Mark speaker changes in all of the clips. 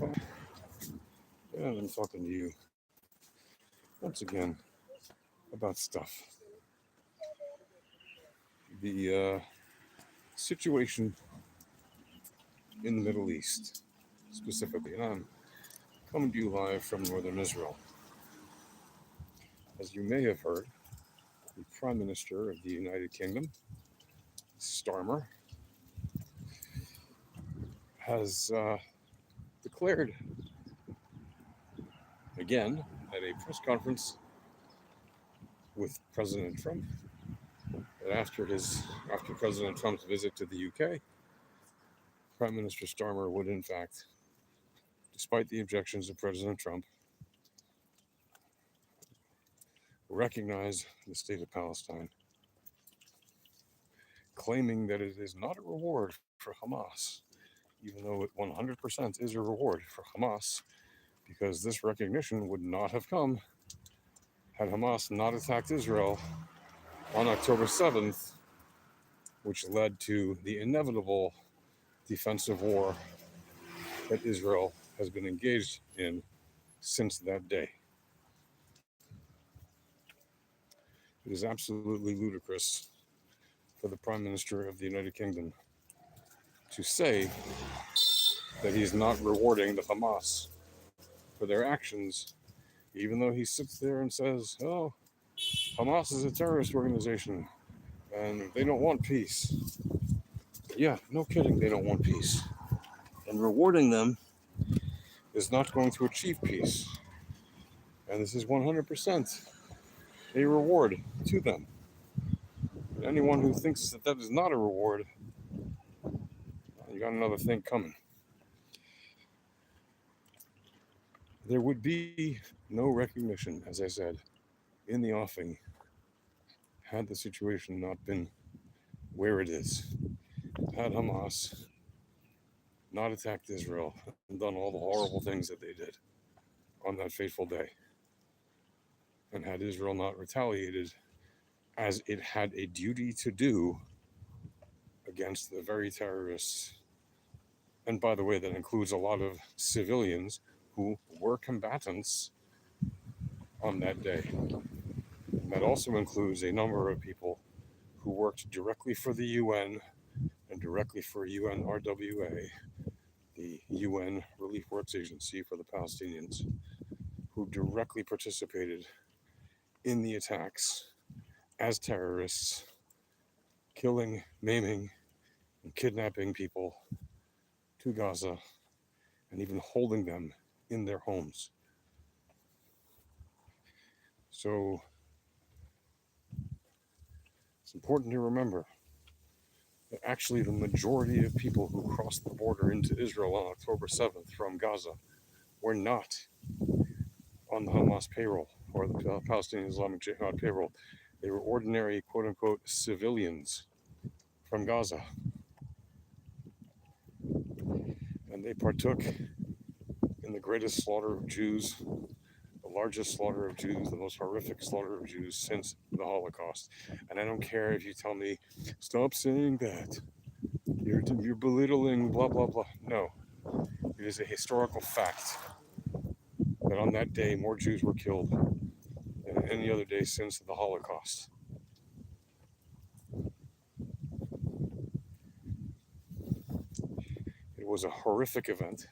Speaker 1: And I'm talking to you once again about stuff. The situation in the Middle East, specifically. And I'm coming to you live from northern Israel. As you may have heard, the Prime Minister of the United Kingdom, Starmer, has declared again at a press conference with President Trump that after President Trump's visit to the UK, Prime Minister Starmer would in fact, despite the objections of President Trump, recognize the state of Palestine, claiming that it is not a reward for Hamas, even though it 100% is a reward for Hamas, because this recognition would not have come had Hamas not attacked Israel on October 7th, which led to the inevitable defensive war that Israel has been engaged in since that day. It is absolutely ludicrous for the Prime Minister of the United Kingdom to say that he's not rewarding the Hamas for their actions, even though he sits there and says, oh, Hamas is a terrorist organization and they don't want peace. Yeah, no kidding, they don't want peace. And rewarding them is not going to achieve peace. And this is 100% a reward to them. And anyone who thinks that that is not a reward, you got another thing coming. There would be no recognition, as I said, in the offing had the situation not been where it is. Had Hamas not attacked Israel and done all the horrible things that they did on that fateful day, and had Israel not retaliated as it had a duty to do against the very terrorists, and by the way, that includes a lot of civilians who were combatants on that day. And that also includes a number of people who worked directly for the UN and directly for UNRWA, the UN Relief Works Agency for the Palestinians, who directly participated in the attacks as terrorists, killing, maiming, and kidnapping people to Gaza, and even holding them in their homes. So it's important to remember that actually the majority of people who crossed the border into Israel on October 7th from Gaza were not on the Hamas payroll or the Palestinian Islamic Jihad payroll. They were ordinary, quote unquote, civilians from Gaza. And they partook in the greatest slaughter of Jews, the largest slaughter of Jews, the most horrific slaughter of Jews since the Holocaust. And I don't care if you tell me, stop saying that, you're belittling, blah, blah, blah. No, it is a historical fact that on that day, more Jews were killed than any other day since the Holocaust. It was a horrific event.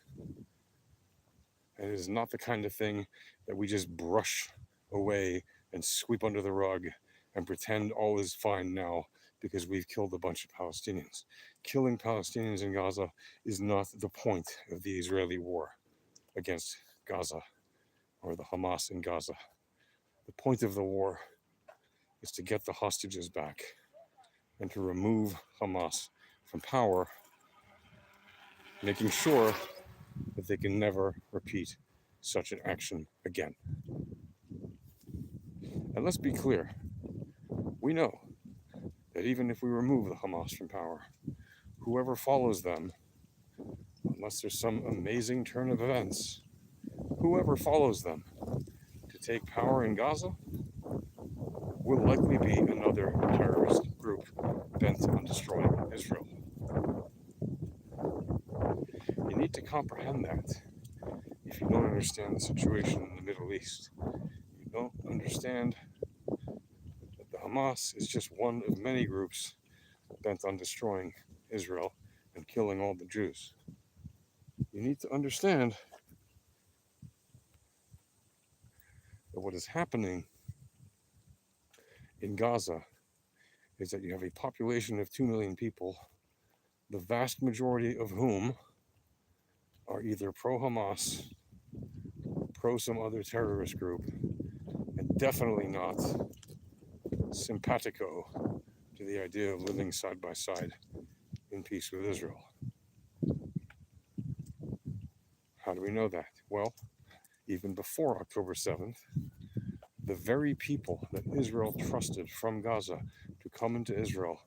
Speaker 1: And it is not the kind of thing that we just brush away and sweep under the rug and pretend all is fine now because we've killed a bunch of Palestinians. Killing Palestinians in Gaza is not the point of the Israeli war against Gaza or the Hamas in Gaza. The point of the war is to get the hostages back and to remove Hamas from power, making sure that they can never repeat such an action again. And let's be clear, we know that even if we remove the Hamas from power, whoever follows them, unless there's some amazing turn of events, whoever follows them to take power in Gaza will likely be another terrorist group bent on destroying Israel. You need to comprehend that. if you don't understand the situation in the Middle East, you don't understand that the Hamas is just one of many groups bent on destroying Israel and killing all the Jews. You need to understand that what is happening in Gaza is that you have a population of 2 million people, the vast majority of whom are either pro-Hamas, pro some other terrorist group, and definitely not simpatico to the idea of living side by side in peace with Israel. How do we know that? Well, even before October 7th, the very people that Israel trusted from Gaza to come into Israel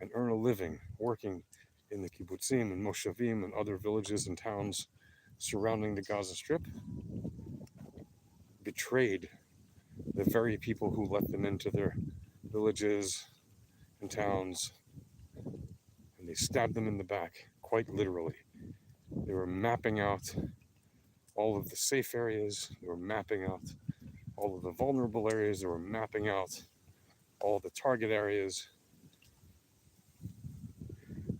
Speaker 1: and earn a living working in the kibbutzim and moshavim and other villages and towns surrounding the Gaza Strip betrayed the very people who let them into their villages and towns, and they stabbed them in the back, quite literally. They were mapping out all of the safe areas, they were mapping out all of the vulnerable areas, they were mapping out all the target areas.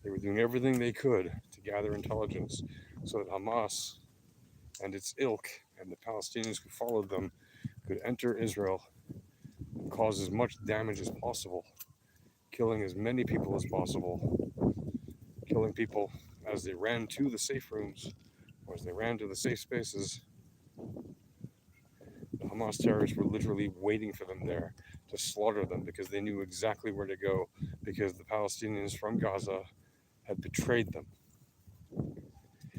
Speaker 1: They were doing everything they could to gather intelligence so that Hamas and its ilk and the Palestinians who followed them could enter Israel and cause as much damage as possible, killing as many people as possible, killing people as they ran to the safe rooms or as they ran to the safe spaces. The Hamas terrorists were literally waiting for them there to slaughter them because they knew exactly where to go, because the Palestinians from Gaza had betrayed them.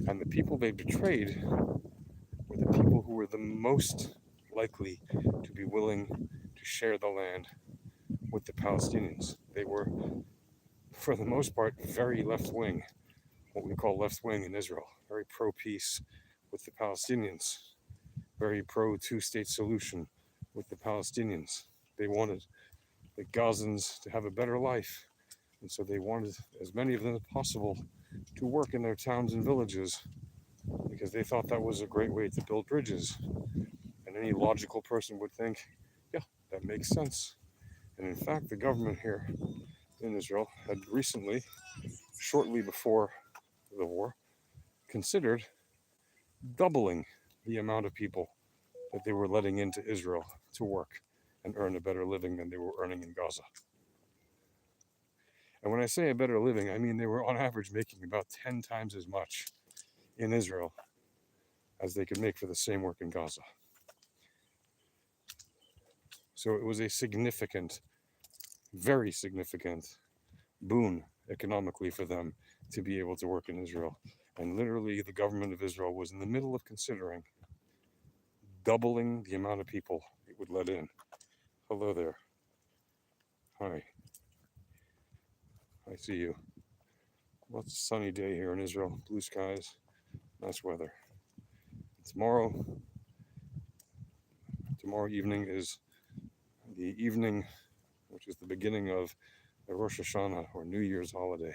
Speaker 1: And the people they betrayed were the people who were the most likely to be willing to share the land with the Palestinians. They were, for the most part, very left-wing, what we call left-wing in Israel, very pro-peace with the Palestinians, very pro-two-state solution with the Palestinians. They wanted the Gazans to have a better life, and so they wanted as many of them as possible to work in their towns and villages because they thought that was a great way to build bridges. And any logical person would think, yeah, that makes sense. And in fact, the government here in Israel had recently, shortly before the war, considered doubling the amount of people that they were letting into Israel to work and earn a better living than they were earning in Gaza. And when I say a better living, I mean they were on average making about 10 times as much in Israel as they could make for the same work in Gaza. So it was a significant, very significant boon economically for them to be able to work in Israel. And literally the government of Israel was in the middle of considering doubling the amount of people it would let in. Hello there. Hi. I see you. Well, it's a sunny day here in Israel. Blue skies, nice weather. Tomorrow evening is the evening, which is the beginning of the Rosh Hashanah, or New Year's holiday,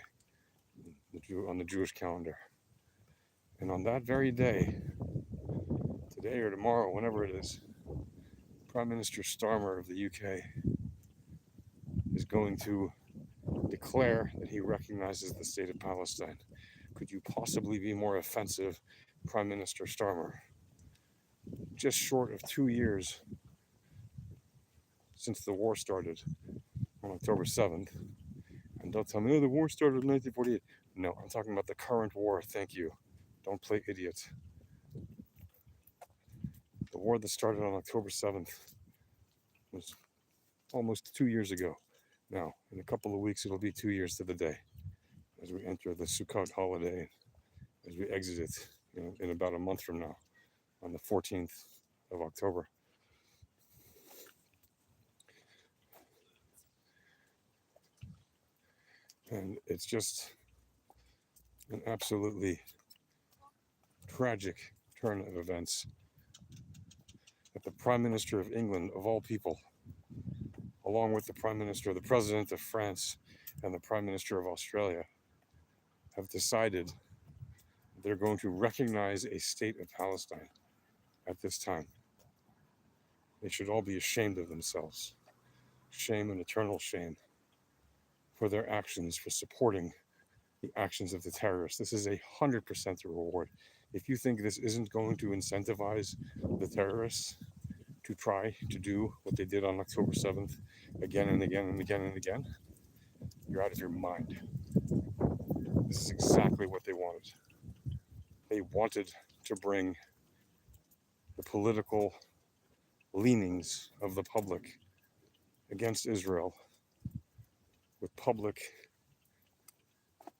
Speaker 1: on the Jewish calendar. And on that very day, today or tomorrow, whenever it is, Prime Minister Starmer of the UK is going to declare that he recognizes the state of Palestine. Could you possibly be more offensive, Prime Minister Starmer? Just short of 2 years since the war started on October 7th. And don't tell me, oh, the war started in 1948. No, I'm talking about the current war, thank you. Don't play idiot. The war that started on October 7th was almost 2 years ago. Now, in a couple of weeks, it'll be 2 years to the day as we enter the Sukkot holiday, as we exit it in about a month from now, on the 14th of October. And it's just an absolutely tragic turn of events that the Prime Minister of England, of all people, along with the the President of France, and the Prime Minister of Australia, have decided they're going to recognize a state of Palestine. at this time. They should all be ashamed of themselves. Shame and eternal shame for their actions, for supporting the actions of the terrorists. This is 100% a reward. If you think this isn't going to incentivize the terrorists to try to do what they did on October 7th again and again and again and again, you're out of your mind. This is exactly what they wanted. They wanted to bring the political leanings of the public against Israel with public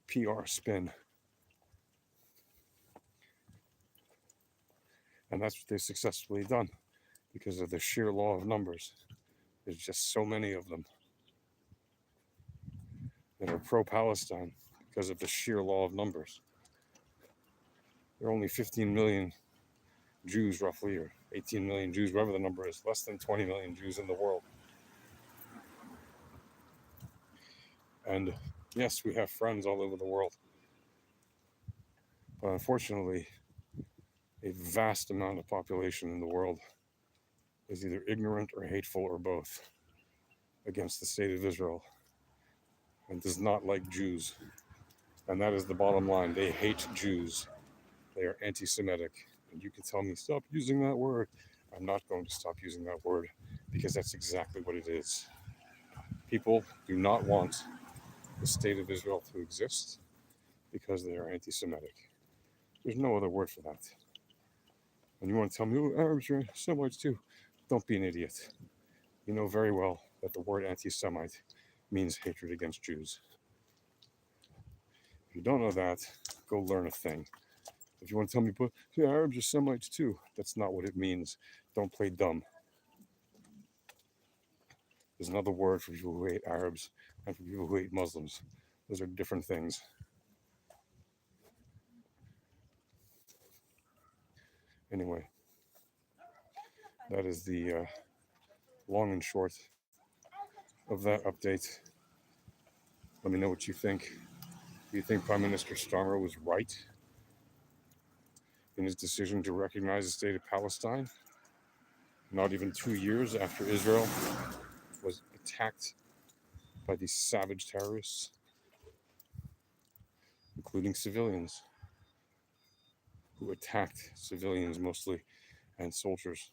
Speaker 1: PR spin. And that's what they've successfully done because of the sheer law of numbers. There's just so many of them that are pro-Palestine because of the sheer law of numbers. There are only 15 million Jews, roughly, or 18 million Jews, whatever the number is, less than 20 million Jews in the world. And yes, we have friends all over the world. But unfortunately, a vast amount of population in the world is either ignorant or hateful or both against the state of Israel and does not like Jews. And that is the bottom line. They hate Jews. They are anti-Semitic. And you can tell me, stop using that word. I'm not going to stop using that word because that's exactly what it is. People do not want the state of Israel to exist because they are anti-Semitic. There's no other word for that. And you want to tell me, oh, Arabs are Semites too. Don't be an idiot. You know very well that the word anti-Semite means hatred against Jews. If you don't know that, go learn a thing. If you want to tell me, but yeah, Arabs are Semites too, that's not what it means. Don't play dumb. There's another word for people who hate Arabs and for people who hate Muslims. Those are different things. Anyway, that is the long and short of that update. Let me know what you think. Do you think Prime Minister Starmer was right in his decision to recognize the state of Palestine, not even 2 years after Israel was attacked by these savage terrorists, including civilians, who attacked civilians mostly and soldiers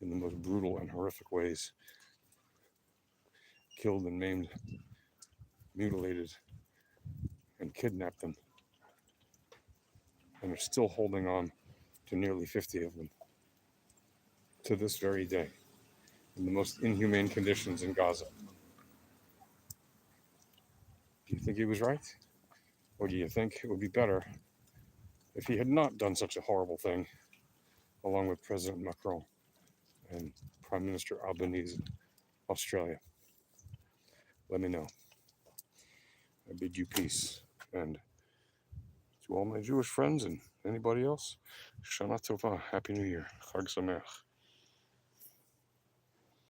Speaker 1: in the most brutal and horrific ways, killed and maimed, mutilated, and kidnapped them, and are still holding on to nearly 50 of them to this very day in the most inhumane conditions in Gaza. Do you think he was right? Or do you think it would be better if he had not done such a horrible thing, along with President Macron and Prime Minister Albanese in Australia? Let me know. I bid you peace. And to all my Jewish friends and anybody else, Shana Tova, Happy New Year. Chag Sameach.